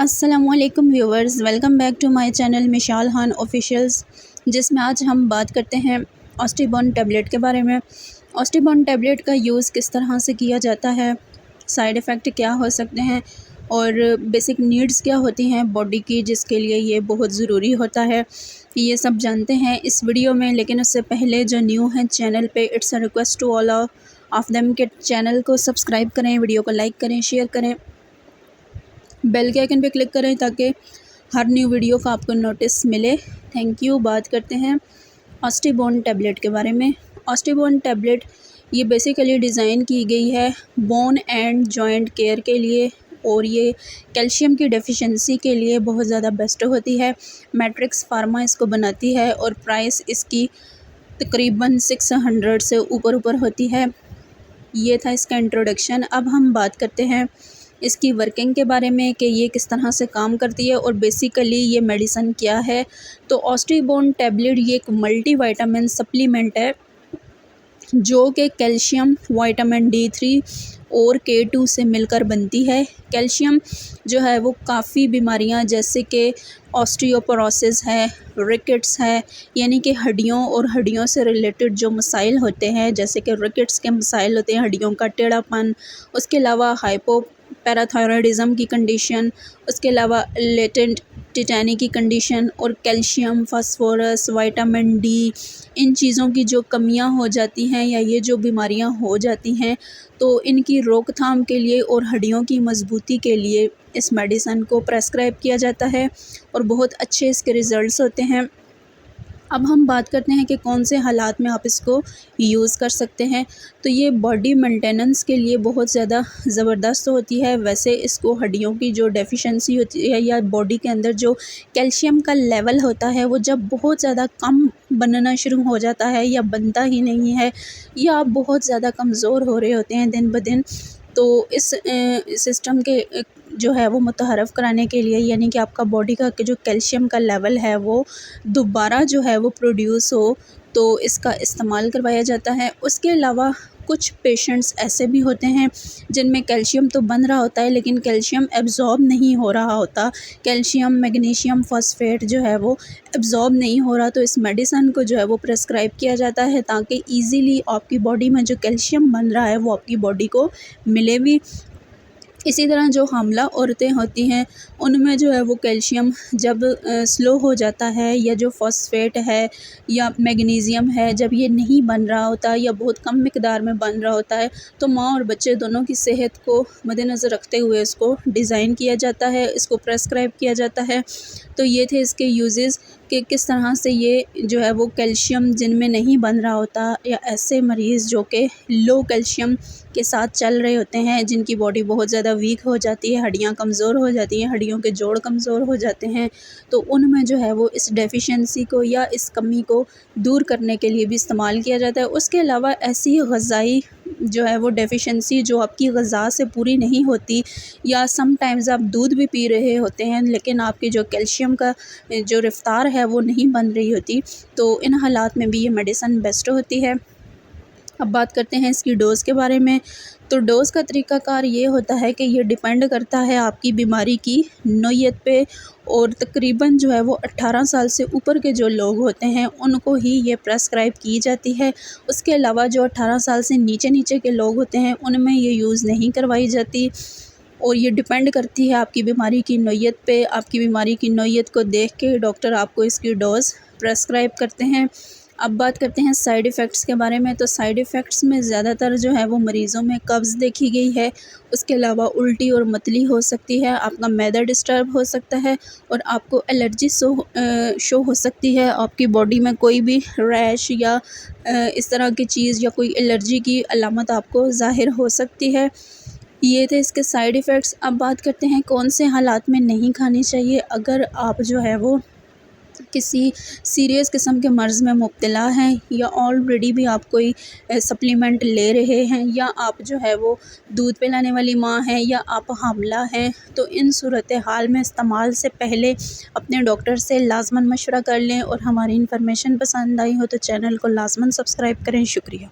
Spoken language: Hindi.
अस्सलामुअलैकुम viewers, welcome back to my channel Mishal Khan officials, जिसमें आज हम बात करते हैं ऑस्टिबोन टैबलेट के बारे में। ऑस्टिबोन टैबलेट का यूज़ किस तरह से किया जाता है, साइड इफ़ेक्ट क्या हो सकते हैं और बेसिक नीड्स क्या होती हैं बॉडी की, जिसके लिए ये बहुत ज़रूरी होता है, ये सब जानते हैं इस वीडियो में। लेकिन उससे पहले जो न्यू है चैनल पे, it's a request to all of them के चैनल को सब्सक्राइब करें, वीडियो को लाइक करें, शेयर करें, बेल के आइकन पे क्लिक करें ताकि हर न्यू वीडियो का आपको नोटिस मिले। Thank you. बात करते हैं ऑस्टिबोन टैबलेट के बारे में। ऑस्टिबोन टैबलेट ये बेसिकली डिज़ाइन की गई है बोन एंड जॉइंट केयर के लिए, और ये कैल्शियम की डेफिशिएंसी के लिए बहुत ज़्यादा बेस्ट होती है। मैट्रिक्स फार्मा इसको बनाती है और प्राइस इसकी तकरीबन 600 से ऊपर होती है। ये था इसका इंट्रोडक्शन। अब हम बात करते हैं इसकी वर्किंग के बारे में कि ये किस तरह से काम करती है और बेसिकली ये मेडिसिन क्या है। तो ऑस्टिबोन टैबलेट ये एक मल्टीविटामिन सप्लीमेंट है जो कि कैल्शियम, विटामिन D3 और K2 से मिलकर बनती है। कैल्शियम जो है वो काफ़ी बीमारियां जैसे कि ऑस्टियोपोरोसिस है, रिकेट्स है, यानी कि हड्डियों और हड्डियों से रिलेटेड जो मसाइल होते हैं, जैसे कि रिकेट्स के मसाइल होते हैं, हड्डियों का टेढ़ापन, उसके अलावा हाइपोपैराथायरॉयडिज़म की कंडीशन, उसके अलावा लेटेंट टिटैनी की कंडीशन, और कैल्शियम, फास्फोरस, विटामिन D, इन चीज़ों की जो कमियां हो जाती हैं या ये जो बीमारियां हो जाती हैं, तो इनकी रोकथाम के लिए और हड्डियों की मजबूती के लिए इस मेडिसिन को प्रेस्क्राइब किया जाता है और बहुत अच्छे इसके रिज़ल्ट्स होते हैं। अब हम बात करते हैं कि कौन से हालात में आप इसको यूज़ कर सकते हैं। तो ये बॉडी मेंटेनेंस के लिए बहुत ज़्यादा ज़बरदस्त होती है। वैसे इसको हड्डियों की जो डेफिशिएंसी होती है या बॉडी के अंदर जो कैल्शियम का लेवल होता है वो जब बहुत ज़्यादा कम बनना शुरू हो जाता है या बनता ही नहीं है, या आप बहुत ज़्यादा कमज़ोर हो रहे होते हैं दिन ब दिन, तो इस सिस्टम के जो है वो मुतहर्रफ कराने के लिए, यानी कि आपका बॉडी का जो कैल्शियम का लेवल है वो दोबारा जो है वो प्रोड्यूस हो, तो इसका इस्तेमाल करवाया जाता है। उसके अलावा कुछ पेशेंट्स ऐसे भी होते हैं जिनमें कैल्शियम तो बन रहा होता है लेकिन कैल्शियम एब्ज़ॉर्ब नहीं हो रहा होता, कैल्शियम मैग्नीशियम फॉस्फेट जो है वो एब्ज़ॉर्ब नहीं हो रहा, तो इस मेडिसिन को जो है वो प्रेस्क्राइब किया जाता है ताकि ईज़िली आपकी बॉडी में जो कैल्शियम बन रहा है वो आपकी बॉडी को मिले भी। इसी तरह जो हामला औरतें होती हैं उनमें जो है वो कैल्शियम जब स्लो हो जाता है, या जो फॉस्फेट है या मैग्नीशियम है जब ये नहीं बन रहा होता या बहुत कम मिकदार में बन रहा होता है, तो माँ और बच्चे दोनों की सेहत को मद्देनज़र रखते हुए इसको डिज़ाइन किया जाता है, इसको प्रेस्क्राइब किया जाता है। तो ये थे इसके यूजेस कि किस तरह से ये जो है वो कैल्शियम जिनमें नहीं बन रहा होता, या ऐसे मरीज़ जो कि लो कैल्शियम के साथ चल रहे होते हैं, जिनकी बॉडी बहुत ज़्यादा वीक हो जाती है, हड्डियां कमज़ोर हो जाती हैं, हड्डियों के जोड़ कमज़ोर हो जाते हैं, तो उनमें जो है वो इस डेफिशिएंसी को या इस कमी को दूर करने के लिए भी इस्तेमाल किया जाता है। उसके अलावा ऐसी ग़िज़ाई जो है वो डेफिशिएंसी जो आपकी ग़िज़ा से पूरी नहीं होती, या समटाइम्स आप दूध भी पी रहे होते हैं लेकिन आपकी जो कैल्शियम का जो रफ्तार है वो नहीं बन रही होती, तो इन हालात में भी ये मेडिसिन बेस्ट होती है। अब बात करते हैं इसकी डोज़ के बारे में। तो डोज़ का तरीक़ाकार ये होता है कि ये डिपेंड करता है आपकी बीमारी की नौइयत पे, और तकरीबन जो है वो 18 साल से ऊपर के जो लोग होते हैं उनको ही ये प्रेस्क्राइब की जाती है। उसके अलावा जो 18 साल से नीचे के लोग होते हैं उनमें ये यूज़ नहीं करवाई जाती, और ये डिपेंड करती है आपकी बीमारी की नौइयत पे। आपकी बीमारी की नौइयत को देख के डॉक्टर आपको इसकी डोज़ प्रेस्क्राइब करते हैं। अब बात करते हैं साइड इफ़ेक्ट्स के बारे में। तो साइड इफ़ेक्ट्स में ज़्यादातर जो है वो मरीज़ों में कब्ज़ देखी गई है, उसके अलावा उल्टी और मतली हो सकती है, आपका मैदा डिस्टर्ब हो सकता है, और आपको एलर्जी शो हो सकती है। आपकी बॉडी में कोई भी रैश या इस तरह की चीज़ या कोई एलर्जी की अलामत आपको ज़ाहिर हो सकती है। ये थे इसके साइड इफ़ेक्ट्स। अब बात करते हैं कौन से हालात में नहीं खानी चाहिए। अगर आप जो है वो किसी सीरियस किस्म के मर्ज़ में मुब्तला हैं, या ऑलरेडी भी आप कोई सप्लीमेंट ले रहे हैं, या आप जो है वो दूध पिलाने वाली माँ हैं, या आप हामला हैं, तो इन सूरत हाल में इस्तेमाल से पहले अपने डॉक्टर से लाज़मन मशवरा कर लें। और हमारी इन्फॉर्मेशन पसंद आई हो तो चैनल को लाज़मन सब्सक्राइब करें। शुक्रिया।